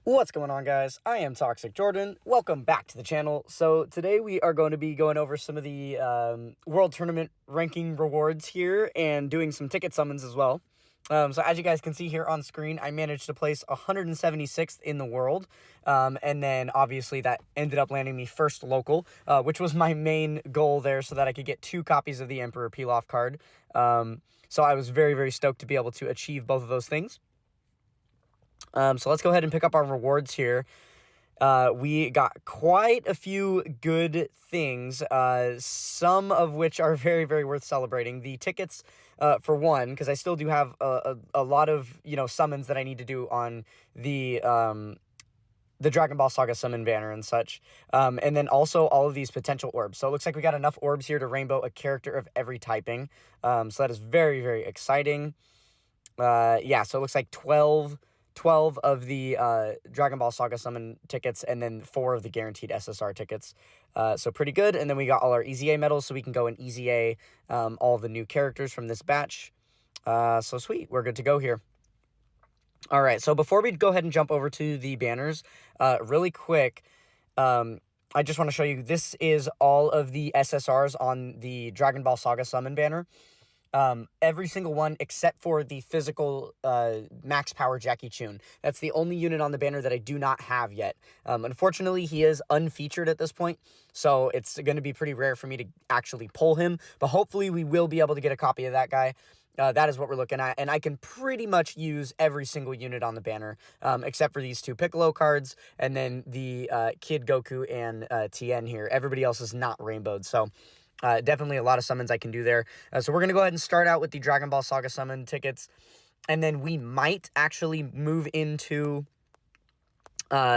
What's going on, guys? I am Toxic Jordan. Welcome back to the channel. So today we are going to be going over some of the World Tournament ranking rewards here and doing some ticket summons as well. So as you guys can see here on screen, I managed to place 176th in the world. And then obviously that ended up landing me first local, which was my main goal there so that I could get 2 copies of the Emperor Pilaf card. So I was very, very stoked to be able to achieve both of those things. So let's go ahead and pick up our rewards here. We got quite a few good things, some of which are very, very worth celebrating. The tickets, for one, because I still do have a lot of, summons that I need to do on the Dragon Ball Saga summon banner and such. And then also all of these potential orbs. So it looks like we got enough orbs here to rainbow a character of every typing. So that is very, very exciting. Yeah, so it looks like 12 of the Dragon Ball Saga summon tickets, and then 4 of the guaranteed SSR tickets. So pretty good. And then we got all our EZA medals, so we can go and EZA all of the new characters from this batch. So sweet, we're good to go here. All right, so before we go ahead and jump over to the banners, really quick, I just want to show you, this is all of the SSRs on the Dragon Ball Saga summon banner. Every single one except for the physical max power Jackie Chun. That's the only unit on the banner that I do not have yet. Unfortunately, he is unfeatured at this point, so it's going to be pretty rare for me to actually pull him, but hopefully we will be able to get a copy of that guy. That is what we're looking at, and I can pretty much use every single unit on the banner, except for these 2 Piccolo cards, and then the Kid Goku and Tien here. Everybody else is not rainbowed, so definitely a lot of summons I can do there. So we're going to go ahead and start out with the Dragon Ball Saga summon tickets, and then we might actually move into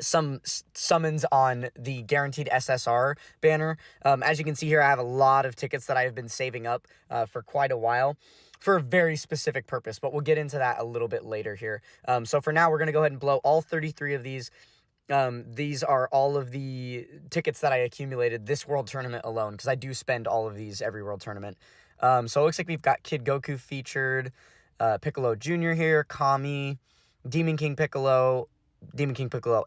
some summons on the guaranteed SSR banner. As you can see here, I have a lot of tickets that I have been saving up for quite a while for a very specific purpose, but we'll get into that a little bit later here. So for now, we're going to go ahead and blow all 33 of these. These are all of the tickets that I accumulated this World Tournament alone, because I do spend all of these every World Tournament. So it looks like we've got Kid Goku featured, Piccolo Jr. here, Kami, Demon King Piccolo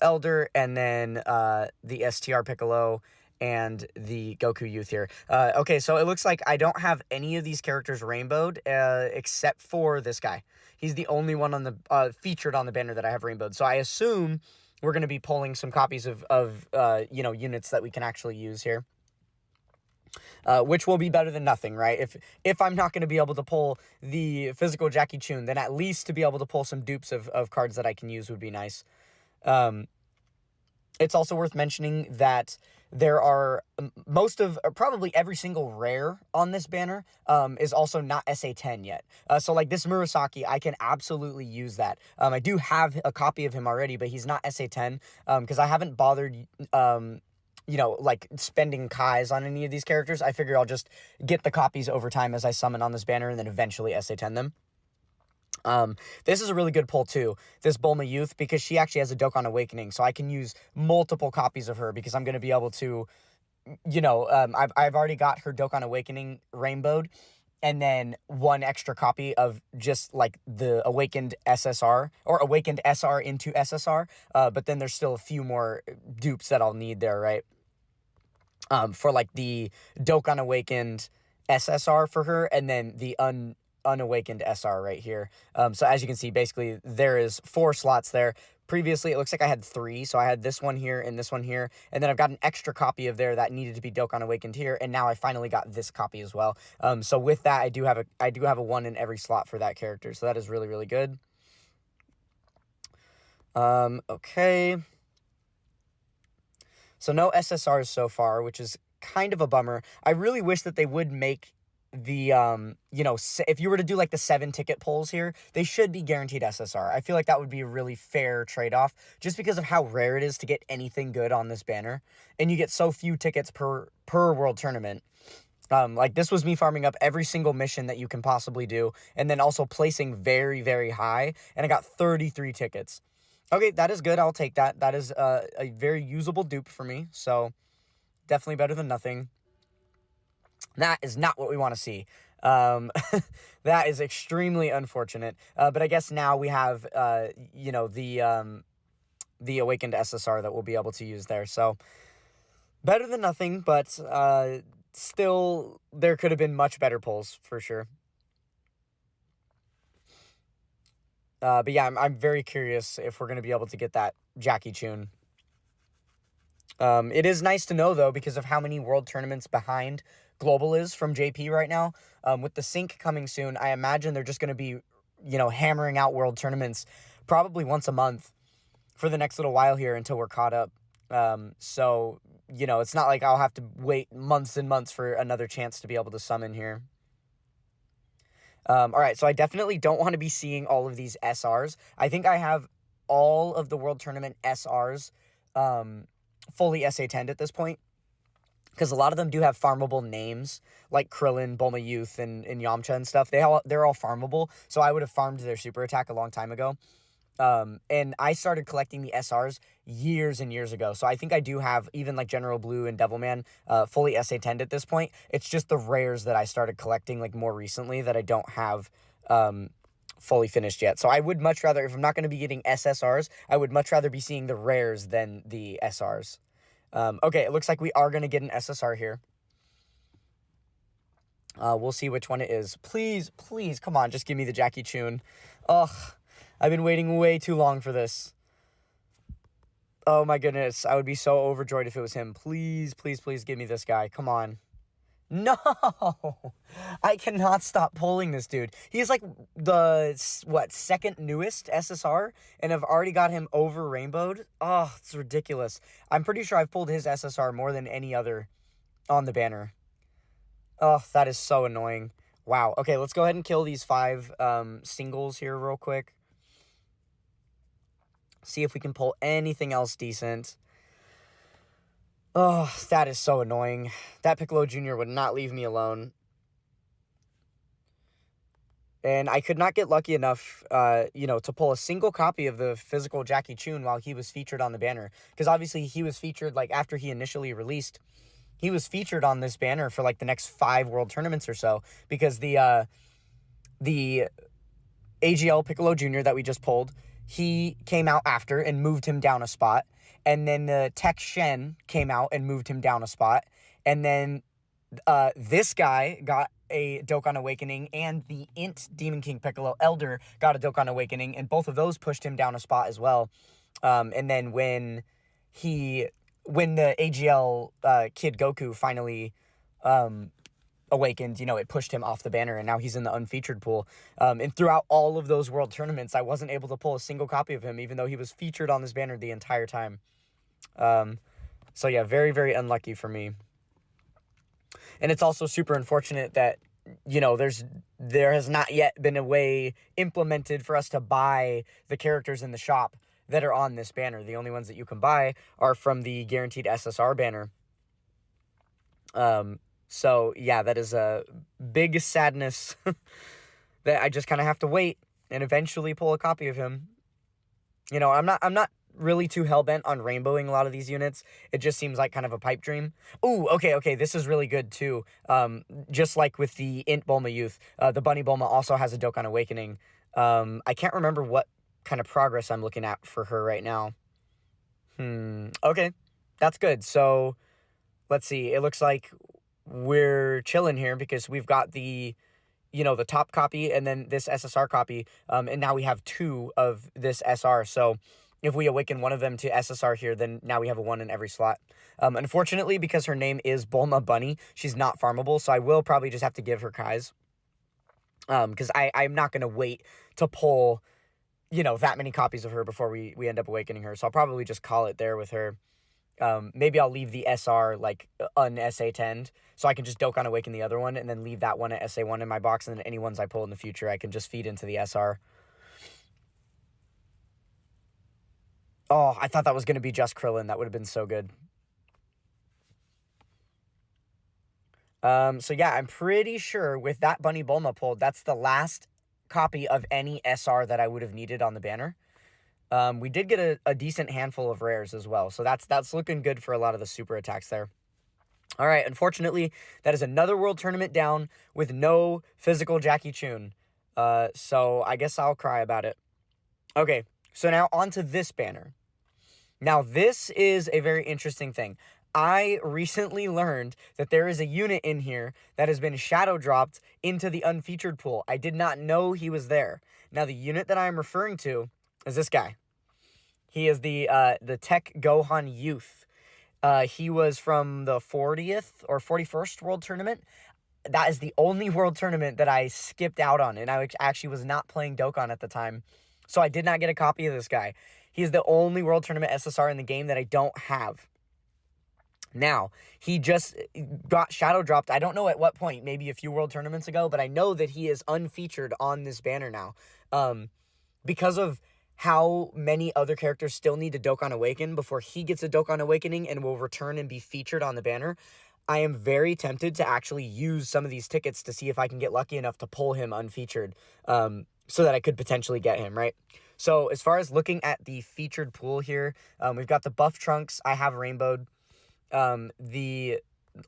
Elder, and then the STR Piccolo and the Goku Youth here. Okay, so it looks like I don't have any of these characters rainbowed, except for this guy. He's the only one on the featured on the banner that I have rainbowed. So I assume we're going to be pulling some copies of units that we can actually use here. Which will be better than nothing, right? If I'm not going to be able to pull the physical Jackie Chun, then at least to be able to pull some dupes of cards that I can use would be nice. It's also worth mentioning that there are probably every single rare on this banner is also not SA10 yet. So like this Murasaki, I can absolutely use that. I do have a copy of him already, but he's not SA10 because I haven't bothered, like spending Kais on any of these characters. I figure I'll just get the copies over time as I summon on this banner and then eventually SA10 them. This is a really good pull too, this Bulma Youth, because she actually has a Dokkan Awakening, so I can use multiple copies of her because I'm going to be able to, I've already got her Dokkan Awakening rainbowed, and then 1 extra copy of just like the Awakened SSR, or Awakened SR into SSR, but then there's still a few more dupes that I'll need there, right? For like the Dokkan Awakened SSR for her, and then the unawakened SR right here. So as you can see, basically there is 4 slots there. Previously, it looks like I had 3, so I had this one here and this one here, and then I've got an extra copy of there that needed to be Dokkan Awakened here, and now I finally got this copy as well. So with that, I do have a 1 in every slot for that character, so that is really, really good. Okay. So no SSRs so far, which is kind of a bummer. I really wish that they would make the, if you were to do like the 7 ticket pulls here, they should be guaranteed SSR. I feel like that would be a really fair trade-off just because of how rare it is to get anything good on this banner. And you get so few tickets per World Tournament. Like this was me farming up every single mission that you can possibly do, and then also placing very, very high, and I got 33 tickets. Okay, that is good. I'll take that. That is a very usable dupe for me, so definitely better than nothing. That is not what we want to see. That is extremely unfortunate. But I guess now we have, the awakened SSR that we'll be able to use there. So better than nothing, but still there could have been much better pulls for sure. But yeah, I'm very curious if we're going to be able to get that Jackie Chun. It is nice to know, though, because of how many world tournaments behind Global is from JP right now. With the sync coming soon, I imagine they're just going to be, hammering out world tournaments probably once a month for the next little while here until we're caught up. So, it's not like I'll have to wait months and months for another chance to be able to summon here. All right, so I definitely don't want to be seeing all of these SRs. I think I have all of the World Tournament SRs fully SA10'd at this point, because a lot of them do have farmable names, like Krillin, Bulma Youth, and Yamcha and stuff. They're all farmable, so I would have farmed their super attack a long time ago. And I started collecting the SRs years and years ago. So I think I do have even like General Blue and Devilman fully SA10'd at this point. It's just the rares that I started collecting like more recently that I don't have fully finished yet. So I would much rather, if I'm not going to be getting SSRs, I would much rather be seeing the rares than the SRs. Okay, it looks like we are going to get an SSR here. We'll see which one it is. Please, please, come on, just give me the Jackie Chun. Ugh. I've been waiting way too long for this. Oh my goodness. I would be so overjoyed if it was him. Please, please, please give me this guy. Come on. No! I cannot stop pulling this dude. He's like the, second newest SSR? And I've already got him over rainbowed? Oh, it's ridiculous. I'm pretty sure I've pulled his SSR more than any other on the banner. Oh, that is so annoying. Wow. Okay, let's go ahead and kill these 5 singles here real quick. See if we can pull anything else decent. Oh, that is so annoying. That Piccolo Jr. would not leave me alone. And I could not get lucky enough, to pull a single copy of the physical Jackie Chun while he was featured on the banner. Because obviously he was featured, like, after he initially released, he was featured on this banner for, like, the next 5 world tournaments or so. Because the AGL Piccolo Jr. that we just pulled, he came out after and moved him down a spot. And then the Tech Shen came out and moved him down a spot. And then this guy got a Dokkan Awakening, and the Int Demon King Piccolo Elder got a Dokkan Awakening, and both of those pushed him down a spot as well. And then when the AGL Kid Goku finally awakened, it pushed him off the banner, and now he's in the unfeatured pool. And throughout all of those world tournaments, I wasn't able to pull a single copy of him, even though he was featured on this banner the entire time. So yeah, very, very unlucky for me. And it's also super unfortunate that, there has not yet been a way implemented for us to buy the characters in the shop that are on this banner. The only ones that you can buy are from the guaranteed SSR banner. So yeah, that is a big sadness that I just kind of have to wait and eventually pull a copy of him. I'm not really too hell-bent on rainbowing a lot of these units. It just seems like kind of a pipe dream. Ooh, okay, this is really good too. Just like with the Int Bulma Youth, the Bunny Bulma also has a Dokkan Awakening. I can't remember what kind of progress I'm looking at for her right now. Okay, that's good. So, let's see. It looks like we're chilling here because we've got the top copy and then this SSR copy, and now we have 2 of this SR. So if we awaken one of them to SSR here, then now we have a 1 in every slot. Unfortunately, because her name is Bulma Bunny, she's not farmable, so I will probably just have to give her Kai's. Because I'm not going to wait to pull, that many copies of her before we end up awakening her. So I'll probably just call it there with her. Maybe I'll leave the SR, like, un-SA10'd, so I can just Dokkan Awaken the other one, and then leave that one at SA1 in my box, and then any ones I pull in the future, I can just feed into the SR. Oh, I thought that was going to be just Krillin. That would have been so good. So yeah, I'm pretty sure with that Bunny Bulma pulled, that's the last copy of any SR that I would have needed on the banner. We did get a decent handful of rares as well, so that's looking good for a lot of the super attacks there. All right, unfortunately, that is another world tournament down with no physical Jackie Chun. So I guess I'll cry about it. Okay, so now onto this banner. Now, this is a very interesting thing. I recently learned that there is a unit in here that has been shadow dropped into the unfeatured pool. I did not know he was there. Now, the unit that I'm referring to is this guy. He is the Tech Gohan Youth. He was from the 40th or 41st World Tournament. That is the only World Tournament that I skipped out on, and I actually was not playing Dokkan at the time, so I did not get a copy of this guy. He is the only World Tournament SSR in the game that I don't have. Now, he just got shadow dropped. I don't know at what point, maybe a few World Tournaments ago, but I know that he is unfeatured on this banner now. Because of how many other characters still need to Dokkan Awaken before he gets a Dokkan Awakening and will return and be featured on the banner, I am very tempted to actually use some of these tickets to see if I can get lucky enough to pull him unfeatured, so that I could potentially get him, right? So as far as looking at the featured pool here, we've got the Buff Trunks. I have rainbowed. The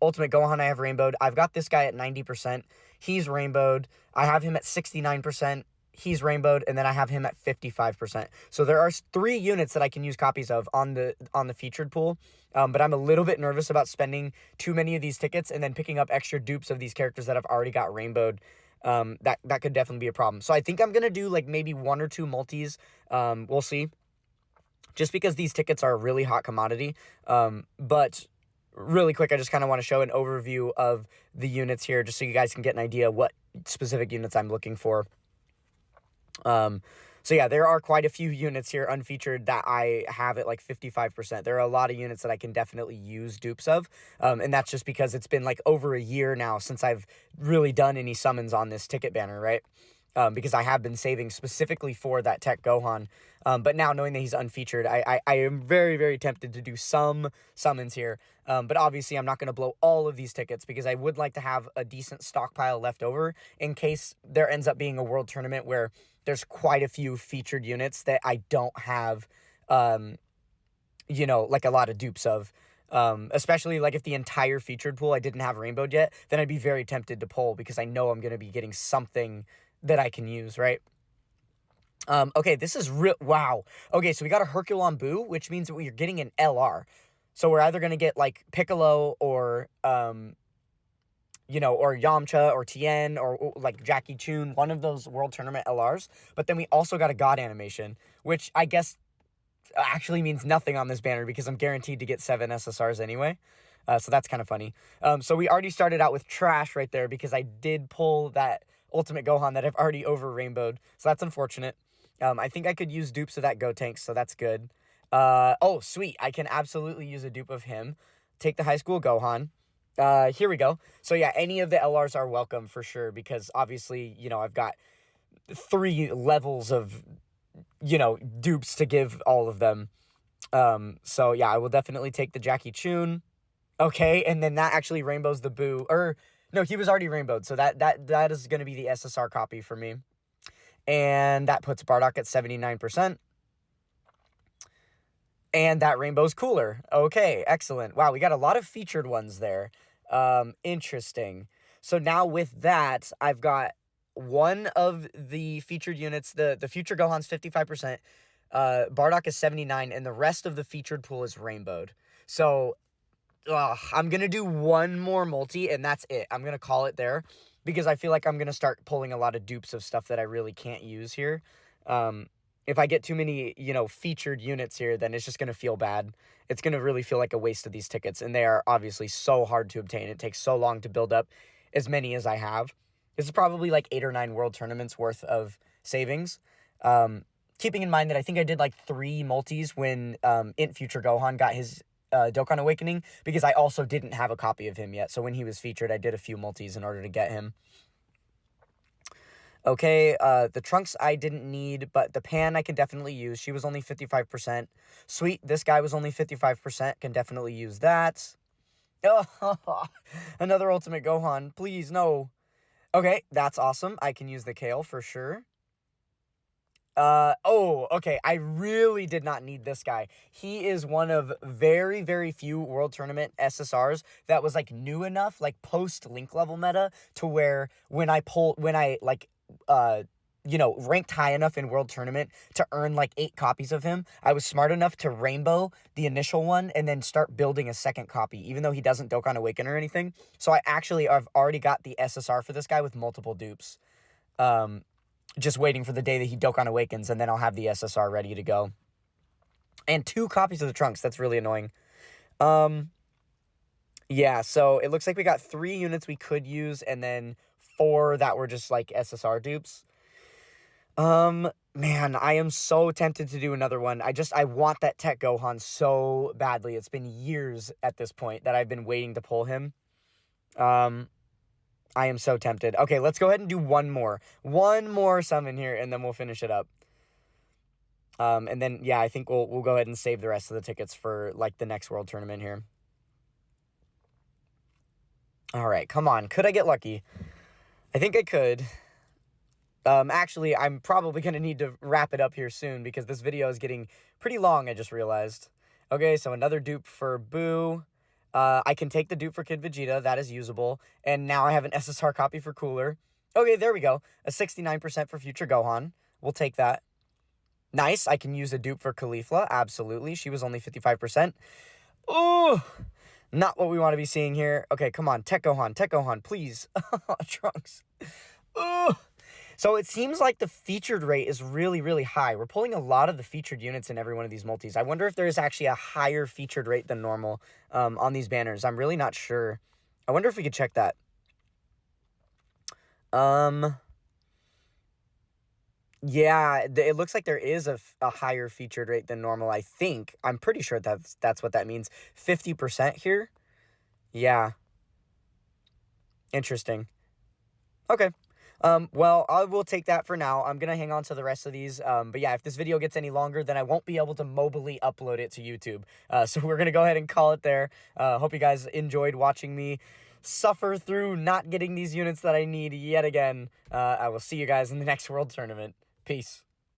Ultimate Gohan I have rainbowed. I've got this guy at 90%. He's rainbowed. I have him at 69%. He's rainbowed, and then I have him at 55%. So there are 3 units that I can use copies of on the featured pool, but I'm a little bit nervous about spending too many of these tickets and then picking up extra dupes of these characters that I've already got rainbowed. That could definitely be a problem. So I think I'm gonna do like maybe 1 or 2 multis. We'll see. Just because these tickets are a really hot commodity. But really quick, I just kind of want to show an overview of the units here, just so you guys can get an idea what specific units I'm looking for. So yeah, there are quite a few units here unfeatured that I have at like 55%. There are a lot of units that I can definitely use dupes of. And that's just because it's been like over a year now since I've really done any summons on this ticket banner, right? Because I have been saving specifically for that Tech Gohan. But now knowing that he's unfeatured, I am very, very tempted to do some summons here. But obviously I'm not going to blow all of these tickets because I would like to have a decent stockpile left over in case there ends up being a world tournament where there's quite a few featured units that I don't have, you know, like a lot of dupes of. Especially like if the entire featured pool I didn't have rainbowed yet, then I'd be very tempted to pull because I know I'm going to be getting something that I can use, right? Okay, this is real. Wow. Okay, so we got a Herculon Boo, which means that we're getting an LR. So we're either going to get like Piccolo or, you know, or Yamcha or Tien or like Jackie Chun, one of those World Tournament LRs. But then we also got a God animation, which I guess actually means nothing on this banner because I'm guaranteed to get 7 SSRs anyway. So that's kind of funny. So we already started out with trash right there because I did pull that Ultimate Gohan that I've already over rainbowed. So that's unfortunate. I think I could use dupes of that Gotenks, so that's good. Oh, sweet. I can absolutely use a dupe of him. Take the High School Gohan. Here we go. So yeah, any of the LRs are welcome for sure because obviously, you know, I've got 3 levels of, you know, dupes to give all of them. So yeah, I will definitely take the Jackie Chun. Okay, and then that actually rainbows the Boo. Or no, he was already rainbowed, so that is going to be the SSR copy for me. And that puts Bardock at 79%. And that rainbow's cooler. Okay, excellent. Wow, we got a lot of featured ones there. Interesting. So now with that, I've got one of the featured units. The future Gohan's 55%. Bardock is 79%, and the rest of the featured pool is rainbowed. So I'm going to do one more multi, and that's it. I'm going to call it there because I feel like I'm going to start pulling a lot of dupes of stuff that I really can't use here. If I get too many, you know, featured units here, then it's just going to feel bad. It's going to really feel like a waste of these tickets, and they are obviously so hard to obtain. It takes so long to build up as many as I have. This is probably like 8 or 9 world tournaments worth of savings. Keeping in mind that I think I did like 3 multis when Int Future Gohan got his Dokkan Awakening, because I also didn't have a copy of him yet. So when he was featured, I did a few multis in order to get him. Okay, the Trunks I didn't need, but the Pan I can definitely use. She was only 55%. Sweet, this guy was only 55%. Can definitely use that. Oh, another Ultimate Gohan. Please, no. Okay, that's awesome. I can use the Kale for sure. Oh, okay. I really did not need this guy. He is one of very, very few World Tournament SSRs that was like new enough, like post link level meta, to where when I you know, ranked high enough in World Tournament to earn like 8 copies of him. I was smart enough to rainbow the initial one and then start building a second copy, even though he doesn't Dokkan Awaken or anything. So I've already got the SSR for this guy with multiple dupes. Just waiting for the day that he Dokkan Awakens, and then I'll have the SSR ready to go. And 2 copies of the Trunks. That's really annoying. Yeah, so it looks like we got 3 units we could use, and then 4 that were just like SSR dupes. Man, I am so tempted to do another one. I want that Tech Gohan so badly. It's been years at this point that I've been waiting to pull him. I am so tempted. Okay, let's go ahead and do one more. One more summon here, and then we'll finish it up. And then, yeah, I think we'll go ahead and save the rest of the tickets for, like, the next World Tournament here. All right, come on. Could I get lucky? I think I could. Actually, I'm probably going to need to wrap it up here soon because this video is getting pretty long, I just realized. Okay, so another dupe for Boo. I can take the dupe for Kid Vegeta. That is usable. And now I have an SSR copy for Cooler. Okay, there we go. A 69% for Future Gohan. We'll take that. Nice. I can use a dupe for Caulifla. Absolutely. She was only 55%. Ooh, not what we want to be seeing here. Okay, come on. Tech Gohan, please. Trunks. Ooh. So it seems like the featured rate is really, really high. We're pulling a lot of the featured units in every one of these multis. I wonder if there is actually a higher featured rate than normal on these banners. I'm really not sure. I wonder if we could check that. Yeah, it looks like there is a higher featured rate than normal, I think. I'm pretty sure that's what that means. 50% here? Yeah. Interesting. Okay. Well, I will take that for now. I'm going to hang on to the rest of these. But yeah, if this video gets any longer, then I won't be able to mobily upload it to YouTube. So we're going to go ahead and call it there. Hope you guys enjoyed watching me suffer through not getting these units that I need yet again. I will see you guys in the next World Tournament. Peace.